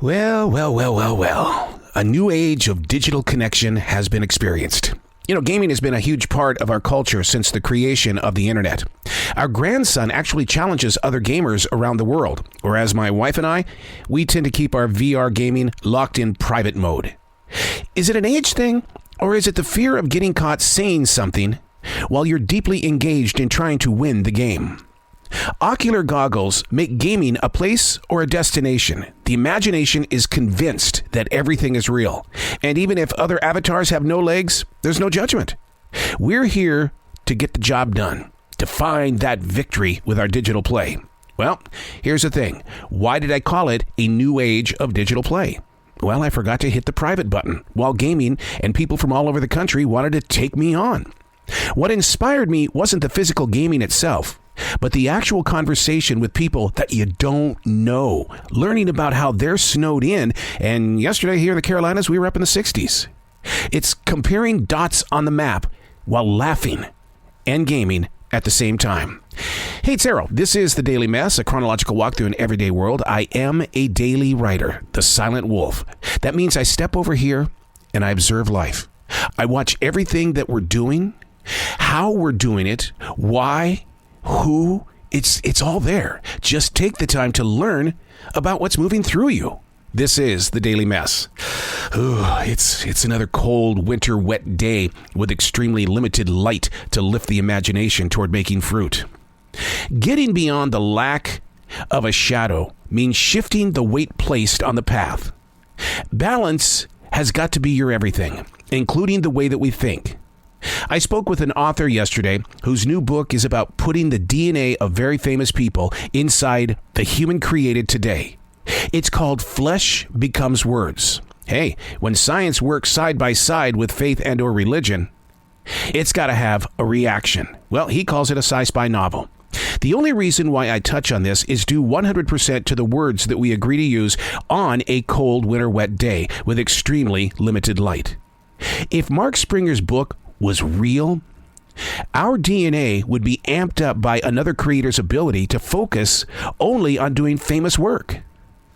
Well. A new age of digital connection has been experienced. Gaming has been a huge part of our culture since the creation of the internet. Our grandson actually challenges other gamers around the world, whereas my wife and I, we tend to keep our VR gaming locked in private mode. Is it an age thing, or is it the fear of getting caught saying something while you're deeply engaged in trying to win the game? Ocular goggles make gaming a place or a destination. The imagination is convinced that everything is real. And even if other avatars have no legs, there's no judgment. We're here to get the job done, to find that victory with our digital play. Well, here's the thing. Why did I call it a new age of digital play? Well, I forgot to hit the private button while gaming, and people from all over the country wanted to take me on. What inspired me wasn't the physical gaming itself, but the actual conversation with people that you don't know, learning about how they're snowed in. And yesterday here in the Carolinas, we were up in the 60s. It's comparing dots on the map while laughing and gaming at the same time. Hey, it's Errol. This is The Daily Mess, a chronological walk through an everyday world. I am a daily writer, the silent wolf. That means I step over here and I observe life. I watch everything that we're doing, how we're doing it, why, who, it's all there. Just take the time to learn about what's moving through you. This is The Daily Mess. Ooh, it's another cold, winter, wet day with extremely limited light to lift the imagination toward making fruit. Getting beyond the lack of a shadow means shifting the weight placed on the path. Balance has got to be your everything, including the way that we think. I spoke with an author yesterday whose new book is about putting the DNA of very famous people inside the human created today. It's called Flesh Becomes Words. Hey, when science works side by side with faith and or religion, it's got to have a reaction. Well, he calls it a sci-fi novel. The only reason why I touch on this is due 100% to the words that we agree to use on a cold winter wet day with extremely limited light. If Mark Springer's book was real, our DNA would be amped up by another creator's ability to focus only on doing famous work.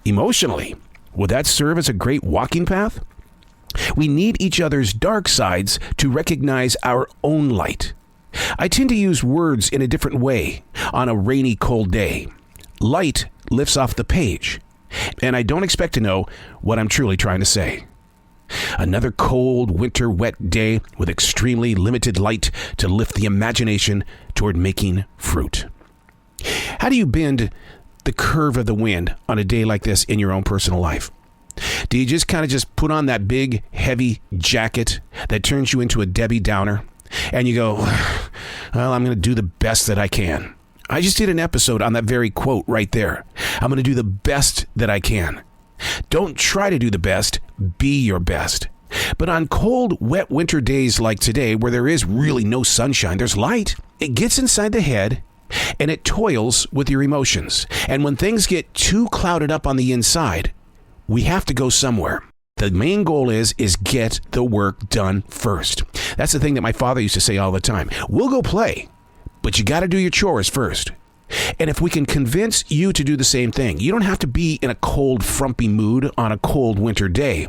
Emotionally, would that serve as a great walking path? We need each other's dark sides to recognize our own light. I tend to use words in a different way on a rainy, cold day. Light lifts off the page, and I don't expect to know what I'm truly trying to say. Another cold, winter, wet day with extremely limited light to lift the imagination toward making fruit. How do you bend the curve of the wind on a day like this in your own personal life? Do you just put on that big, heavy jacket that turns you into a Debbie Downer? And you go, well, I'm going to do the best that I can. I just did an episode on that very quote right there. I'm going to do the best that I can. Don't try to do the best, be your best. But on cold, wet winter days like today, where there is really no sunshine, there's light. It gets inside the head and it toils with your emotions. And when things get too clouded up on the inside, we have to go somewhere. The main goal is get the work done first. That's the thing that my father used to say all the time. We'll go play, but you got to do your chores first. And if we can convince you to do the same thing, you don't have to be in a cold, frumpy mood on a cold winter day.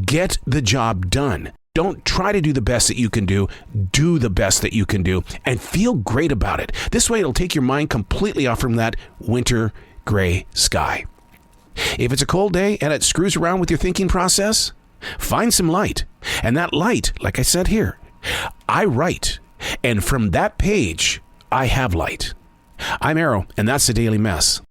Get the job done. Don't try to do the best that you can do. Do the best that you can do and feel great about it. This way it'll take your mind completely off from that winter gray sky. If it's a cold day and it screws around with your thinking process, find some light. And that light, like I said here, I write. And from that page, I have light. I'm Arrow, and that's The Daily Mess.